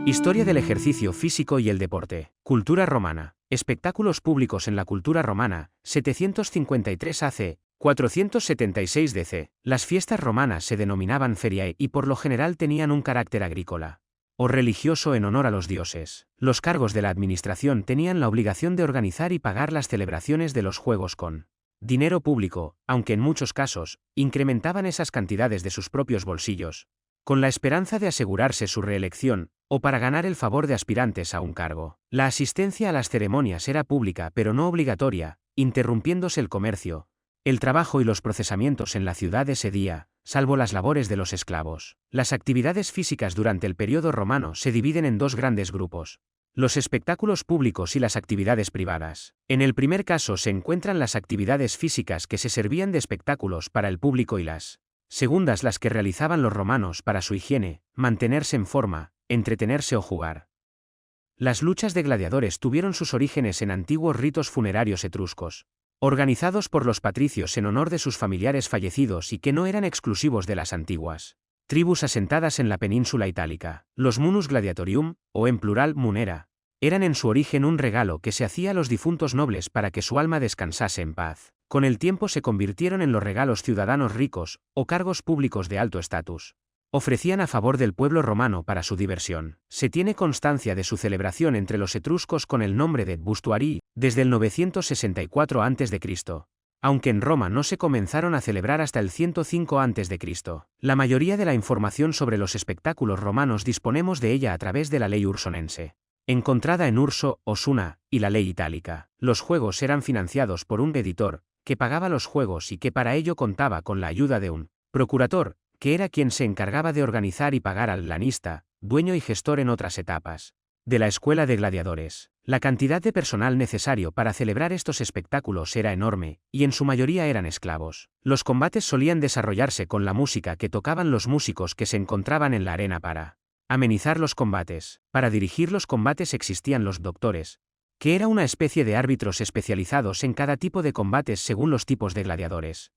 Historia del ejercicio físico y el deporte. Cultura romana. Espectáculos públicos en la cultura romana, 753 AC, 476 DC. Las fiestas romanas se denominaban feriae y por lo general tenían un carácter agrícola o religioso en honor a los dioses. Los cargos de la administración tenían la obligación de organizar y pagar las celebraciones de los juegos con dinero público, aunque en muchos casos, incrementaban esas cantidades de sus propios bolsillos, con la esperanza de asegurarse su reelección, o para ganar el favor de aspirantes a un cargo. La asistencia a las ceremonias era pública pero no obligatoria, interrumpiéndose el comercio, el trabajo y los procesamientos en la ciudad ese día, salvo las labores de los esclavos. Las actividades físicas durante el período romano se dividen en dos grandes grupos: los espectáculos públicos y las actividades privadas. En el primer caso se encuentran las actividades físicas que se servían de espectáculos para el público y las segundas las que realizaban los romanos para su higiene, mantenerse en forma, entretenerse o jugar. Las luchas de gladiadores tuvieron sus orígenes en antiguos ritos funerarios etruscos, organizados por los patricios en honor de sus familiares fallecidos y que no eran exclusivos de las antiguas tribus asentadas en la península itálica. Los munus gladiatorium, o en plural munera, eran en su origen un regalo que se hacía a los difuntos nobles para que su alma descansase en paz. Con el tiempo se convirtieron en los regalos ciudadanos ricos, o cargos públicos de alto estatus ofrecían a favor del pueblo romano para su diversión. Se tiene constancia de su celebración entre los etruscos con el nombre de Bustuarii, desde el 964 a.C., aunque en Roma no se comenzaron a celebrar hasta el 105 a.C. La mayoría de la información sobre los espectáculos romanos disponemos de ella a través de la ley ursonense, encontrada en Urso, Osuna, y la ley itálica. Los juegos eran financiados por un editor, que pagaba los juegos y que para ello contaba con la ayuda de un procurator, que era quien se encargaba de organizar y pagar al lanista, dueño y gestor en otras etapas de la escuela de gladiadores. La cantidad de personal necesario para celebrar estos espectáculos era enorme, y en su mayoría eran esclavos. Los combates solían desarrollarse con la música que tocaban los músicos que se encontraban en la arena para amenizar los combates. Para dirigir los combates existían los doctores, que era una especie de árbitros especializados en cada tipo de combates según los tipos de gladiadores.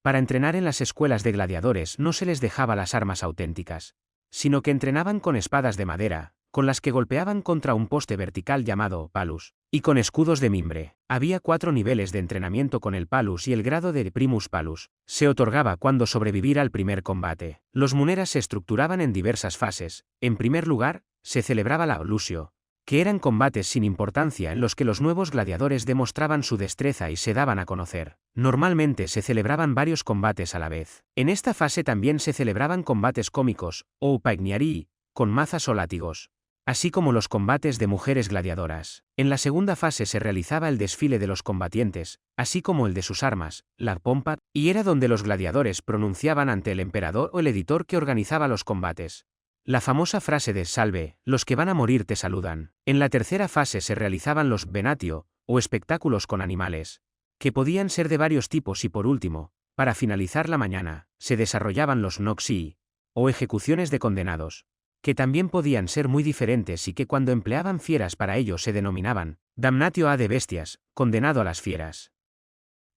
Para entrenar en las escuelas de gladiadores no se les dejaba las armas auténticas, sino que entrenaban con espadas de madera, con las que golpeaban contra un poste vertical llamado palus, y con escudos de mimbre. Había 4 niveles de entrenamiento con el palus y el grado de primus palus se otorgaba cuando sobrevivir al primer combate. Los muneras se estructuraban en diversas fases. En primer lugar, se celebraba la lusio, que eran combates sin importancia en los que los nuevos gladiadores demostraban su destreza y se daban a conocer. Normalmente se celebraban varios combates a la vez. En esta fase también se celebraban combates cómicos, o upagniarii, con mazas o látigos, así como los combates de mujeres gladiadoras. En la segunda fase se realizaba el desfile de los combatientes, así como el de sus armas, la pompa, y era donde los gladiadores pronunciaban ante el emperador o el editor que organizaba los combates la famosa frase de «Salve, los que van a morir te saludan». En la tercera fase se realizaban los venatio, o espectáculos con animales, que podían ser de varios tipos y por último, para finalizar la mañana, se desarrollaban los noxii, o ejecuciones de condenados, que también podían ser muy diferentes y que cuando empleaban fieras para ello se denominaban damnatio ad bestias, condenado a las fieras.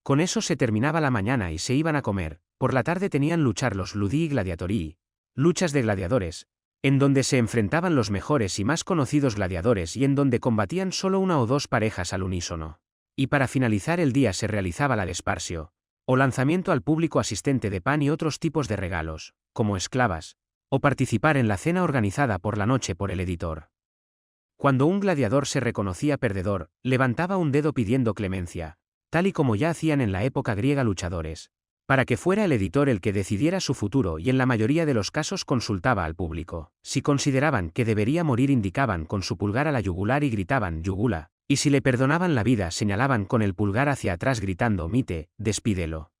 Con eso se terminaba la mañana y se iban a comer. Por la tarde tenían luchar los ludii gladiatorii, luchas de gladiadores, en donde se enfrentaban los mejores y más conocidos gladiadores y en donde combatían solo una o dos parejas al unísono. Y para finalizar el día se realizaba la desparsio, o lanzamiento al público asistente de pan y otros tipos de regalos, como esclavas, o participar en la cena organizada por la noche por el editor. Cuando un gladiador se reconocía perdedor, levantaba un dedo pidiendo clemencia, tal y como ya hacían en la época griega luchadores, para que fuera el editor el que decidiera su futuro y en la mayoría de los casos consultaba al público. Si consideraban que debería morir indicaban con su pulgar a la yugular y gritaban «yugula», y si le perdonaban la vida señalaban con el pulgar hacia atrás gritando «mite, despídelo».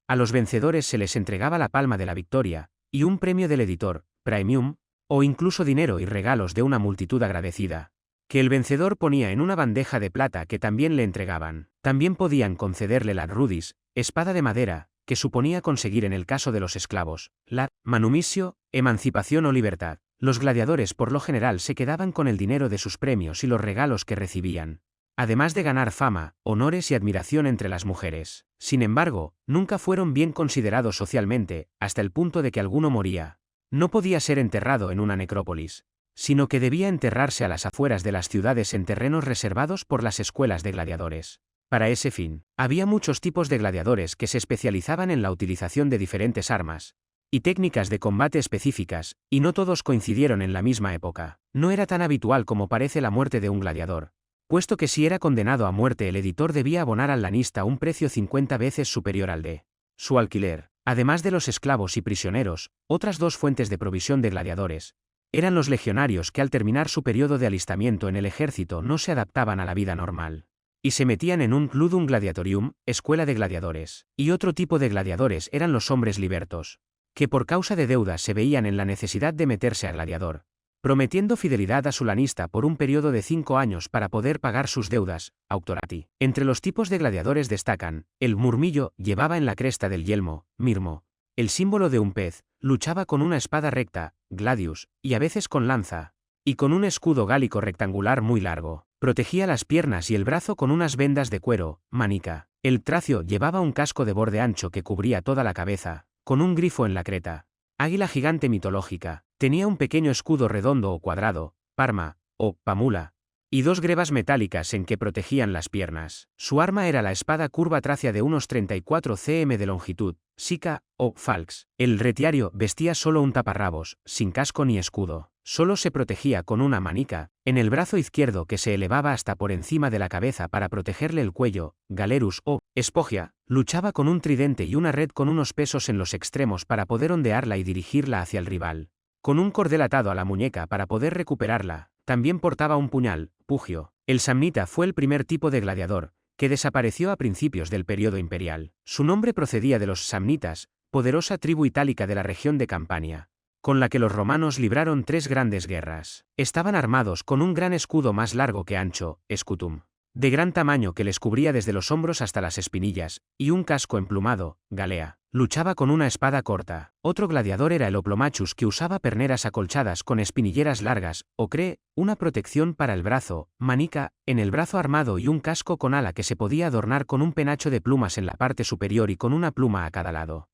A los vencedores se les entregaba la palma de la victoria, y un premio del editor, premium, o incluso dinero y regalos de una multitud agradecida, que el vencedor ponía en una bandeja de plata que también le entregaban. También podían concederle la rudis, espada de madera, que suponía conseguir en el caso de los esclavos, la manumisio, emancipación o libertad. Los gladiadores por lo general se quedaban con el dinero de sus premios y los regalos que recibían, además de ganar fama, honores y admiración entre las mujeres. Sin embargo, nunca fueron bien considerados socialmente, hasta el punto de que alguno moría. No podía ser enterrado en una necrópolis, sino que debía enterrarse a las afueras de las ciudades en terrenos reservados por las escuelas de gladiadores. Para ese fin, había muchos tipos de gladiadores que se especializaban en la utilización de diferentes armas y técnicas de combate específicas, y no todos coincidieron en la misma época. No era tan habitual como parece la muerte de un gladiador, puesto que si era condenado a muerte el editor debía abonar al lanista un precio 50 veces superior al de su alquiler. Además de los esclavos y prisioneros, otras dos fuentes de provisión de gladiadores eran los legionarios que al terminar su periodo de alistamiento en el ejército no se adaptaban a la vida normal y se metían en un ludum gladiatorium, escuela de gladiadores. Y otro tipo de gladiadores eran los hombres libertos, que por causa de deudas se veían en la necesidad de meterse a gladiador, prometiendo fidelidad a su lanista por un periodo de 5 años para poder pagar sus deudas, auctorati. Entre los tipos de gladiadores destacan: el murmillo, llevaba en la cresta del yelmo, mirmo, el símbolo de un pez, luchaba con una espada recta, gladius, y a veces con lanza, y con un escudo gálico rectangular muy largo. Protegía las piernas y el brazo con unas vendas de cuero, manica. El tracio llevaba un casco de borde ancho que cubría toda la cabeza, con un grifo en la creta. Águila gigante mitológica, tenía un pequeño escudo redondo o cuadrado, parma, o pamula, y dos grebas metálicas en que protegían las piernas. Su arma era la espada curva tracia de unos 34 cm de longitud, sica, o falx. El retiario vestía solo un taparrabos, sin casco ni escudo. Solo se protegía con una manica en el brazo izquierdo que se elevaba hasta por encima de la cabeza para protegerle el cuello. Galerus o espogia, luchaba con un tridente y una red con unos pesos en los extremos para poder ondearla y dirigirla hacia el rival. Con un cordel atado a la muñeca para poder recuperarla. También portaba un puñal, pugio. El samnita fue el primer tipo de gladiador, que desapareció a principios del periodo imperial. Su nombre procedía de los samnitas, poderosa tribu itálica de la región de Campania, con la que los romanos libraron 3 grandes guerras. Estaban armados con un gran escudo más largo que ancho, scutum, de gran tamaño que les cubría desde los hombros hasta las espinillas, y un casco emplumado, galea. Luchaba con una espada corta. Otro gladiador era el oplomachus, que usaba perneras acolchadas con espinilleras largas, ocre, una protección para el brazo, manica, en el brazo armado y un casco con ala que se podía adornar con un penacho de plumas en la parte superior y con una pluma a cada lado.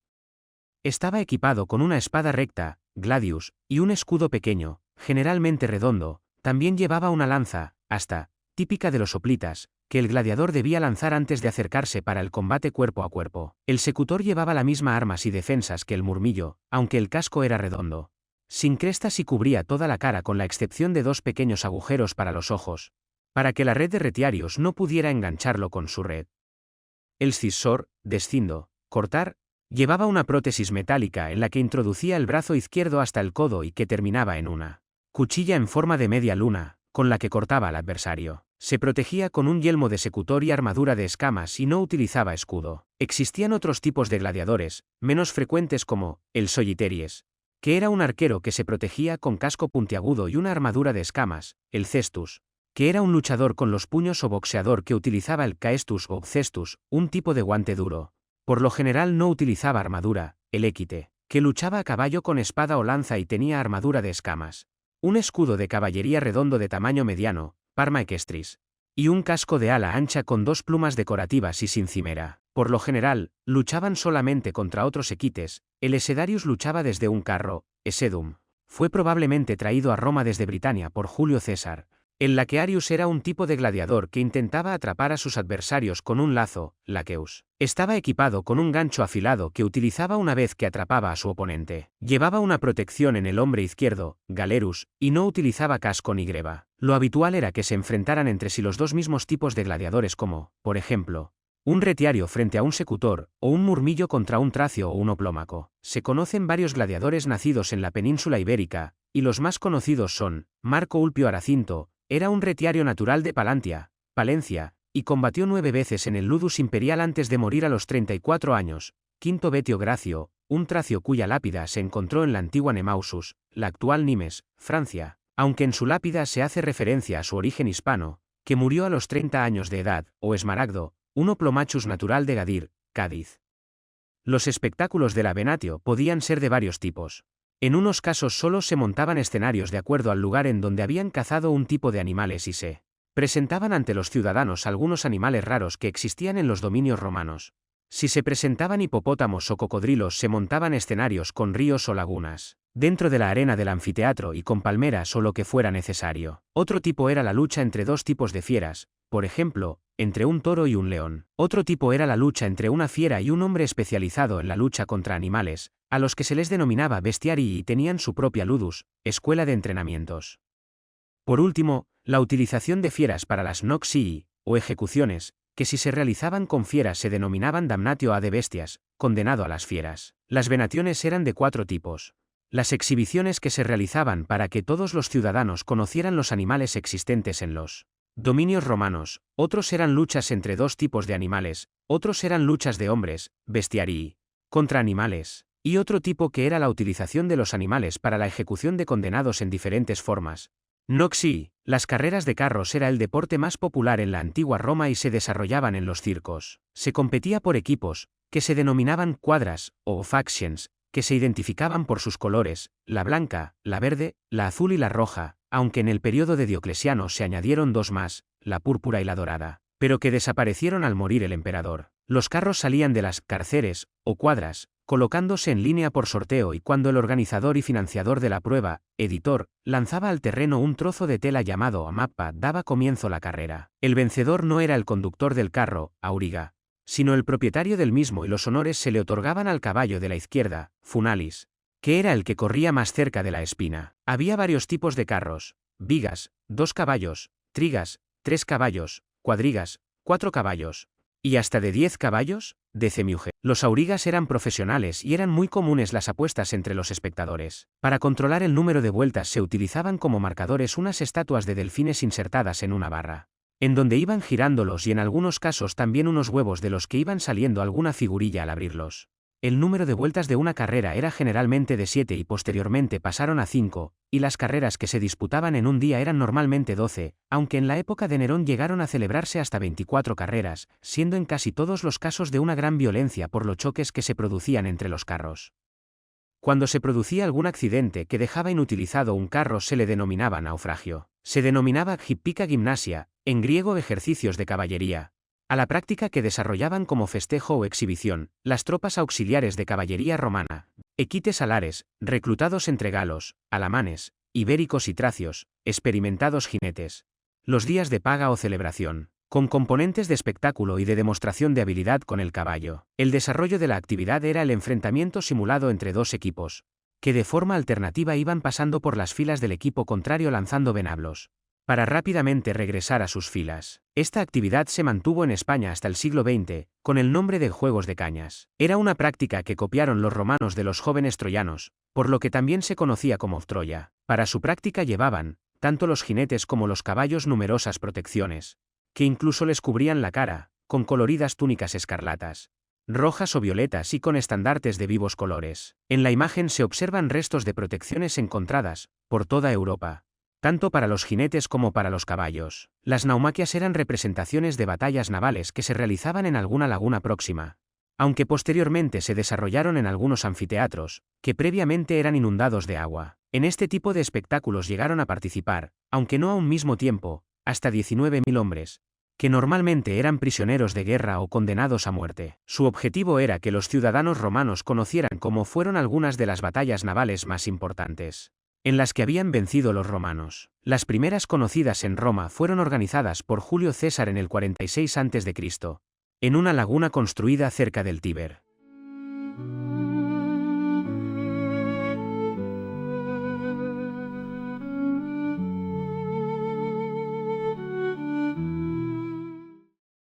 Estaba equipado con una espada recta, gladius, y un escudo pequeño, generalmente redondo. También llevaba una lanza, asta, típica de los hoplitas, que el gladiador debía lanzar antes de acercarse para el combate cuerpo a cuerpo. El secutor llevaba la misma armas y defensas que el murmillo, aunque el casco era redondo, sin crestas, y cubría toda la cara con la excepción de 2 pequeños agujeros para los ojos, para que la red de retiarios no pudiera engancharlo con su red. El cisor, descindo, cortar, llevaba una prótesis metálica en la que introducía el brazo izquierdo hasta el codo y que terminaba en una cuchilla en forma de media luna, con la que cortaba al adversario. Se protegía con un yelmo de secutor y armadura de escamas y no utilizaba escudo. Existían otros tipos de gladiadores, menos frecuentes, como el soliteries, que era un arquero que se protegía con casco puntiagudo y una armadura de escamas; el cestus, que era un luchador con los puños o boxeador que utilizaba el caestus o cestus, un tipo de guante duro. Por lo general no utilizaba armadura; el equite, que luchaba a caballo con espada o lanza y tenía armadura de escamas, un escudo de caballería redondo de tamaño mediano, parma equestris, y un casco de ala ancha con 2 plumas decorativas y sin cimera. Por lo general, luchaban solamente contra otros equites. El esedarius luchaba desde un carro, esedum. Fue probablemente traído a Roma desde Britania por Julio César. El laquearius era un tipo de gladiador que intentaba atrapar a sus adversarios con un lazo, laqueus. Estaba equipado con un gancho afilado que utilizaba una vez que atrapaba a su oponente. Llevaba una protección en el hombro izquierdo, galerus, y no utilizaba casco ni greba. Lo habitual era que se enfrentaran entre sí los dos mismos tipos de gladiadores, como, por ejemplo, un retiario frente a un secutor, o un murmillo contra un tracio o un oplómaco. Se conocen varios gladiadores nacidos en la península ibérica, y los más conocidos son: Marco Ulpio Aracinto, era un retiario natural de Palantia, Palencia, y combatió 9 veces en el Ludus Imperial antes de morir a los 34 años. Quinto Betio Gracio, un tracio cuya lápida se encontró en la antigua Nemausus, la actual Nimes, Francia, aunque en su lápida se hace referencia a su origen hispano, que murió a los 30 años de edad; o Esmaragdo, un oplomachus natural de Gadir, Cádiz. Los espectáculos de la venatio podían ser de varios tipos. En unos casos solo se montaban escenarios de acuerdo al lugar en donde habían cazado un tipo de animales y se presentaban ante los ciudadanos algunos animales raros que existían en los dominios romanos. Si se presentaban hipopótamos o cocodrilos, se montaban escenarios con ríos o lagunas, dentro de la arena del anfiteatro y con palmeras o lo que fuera necesario. Otro tipo era la lucha entre dos tipos de fieras, por ejemplo, entre un toro y un león. Otro tipo era la lucha entre una fiera y un hombre especializado en la lucha contra animales, a los que se les denominaba bestiarii y tenían su propia ludus, escuela de entrenamientos. Por último, la utilización de fieras para las noxii, o ejecuciones, que si se realizaban con fieras se denominaban damnatio ad bestias, condenado a las fieras. Las venaciones eran de 4 tipos. Las exhibiciones que se realizaban para que todos los ciudadanos conocieran los animales existentes en los dominios romanos, otros eran luchas entre 2 tipos de animales, otros eran luchas de hombres, bestiarii, contra animales, y otro tipo que era la utilización de los animales para la ejecución de condenados en diferentes formas. Noxii, las carreras de carros era el deporte más popular en la antigua Roma y se desarrollaban en los circos. Se competía por equipos, que se denominaban cuadras, o factions, que se identificaban por sus colores, la blanca, la verde, la azul y la roja, aunque en el periodo de Diocleciano se añadieron 2 más, la púrpura y la dorada, pero que desaparecieron al morir el emperador. Los carros salían de las carceres, o cuadras, colocándose en línea por sorteo y cuando el organizador y financiador de la prueba, editor, lanzaba al terreno un trozo de tela llamado mappa, daba comienzo la carrera. El vencedor no era el conductor del carro, auriga, sino el propietario del mismo y los honores se le otorgaban al caballo de la izquierda, funalis, que era el que corría más cerca de la espina. Había varios tipos de carros: vigas, 2 caballos, trigas, 3 caballos, cuadrigas, 4 caballos, y hasta de 10 caballos, decemiuge. Los aurigas eran profesionales y eran muy comunes las apuestas entre los espectadores. Para controlar el número de vueltas se utilizaban como marcadores unas estatuas de delfines insertadas en una barra, en donde iban girándolos y en algunos casos también unos huevos de los que iban saliendo alguna figurilla al abrirlos. El número de vueltas de una carrera era generalmente de 7 y posteriormente pasaron a 5, y las carreras que se disputaban en un día eran normalmente 12, aunque en la época de Nerón llegaron a celebrarse hasta 24 carreras, siendo en casi todos los casos de una gran violencia por los choques que se producían entre los carros. Cuando se producía algún accidente que dejaba inutilizado un carro se le denominaba naufragio. Se denominaba hippica gimnasia, en griego ejercicios de caballería, a la práctica que desarrollaban como festejo o exhibición las tropas auxiliares de caballería romana, equites alares, reclutados entre galos, alamanes, ibéricos y tracios, experimentados jinetes. Los días de paga o celebración, con componentes de espectáculo y de demostración de habilidad con el caballo. El desarrollo de la actividad era el enfrentamiento simulado entre 2 equipos, que de forma alternativa iban pasando por las filas del equipo contrario lanzando venablos, para rápidamente regresar a sus filas. Esta actividad se mantuvo en España hasta el siglo XX, con el nombre de Juegos de Cañas. Era una práctica que copiaron los romanos de los jóvenes troyanos, por lo que también se conocía como Troya. Para su práctica llevaban, tanto los jinetes como los caballos, numerosas protecciones, que incluso les cubrían la cara, con coloridas túnicas escarlatas, rojas o violetas y con estandartes de vivos colores. En la imagen se observan restos de protecciones encontradas por toda Europa, tanto para los jinetes como para los caballos. Las naumaquias eran representaciones de batallas navales que se realizaban en alguna laguna próxima, aunque posteriormente se desarrollaron en algunos anfiteatros, que previamente eran inundados de agua. En este tipo de espectáculos llegaron a participar, aunque no a un mismo tiempo, hasta 19.000 hombres, que normalmente eran prisioneros de guerra o condenados a muerte. Su objetivo era que los ciudadanos romanos conocieran cómo fueron algunas de las batallas navales más importantes, en las que habían vencido los romanos. Las primeras conocidas en Roma fueron organizadas por Julio César en el 46 a.C., en una laguna construida cerca del Tíber.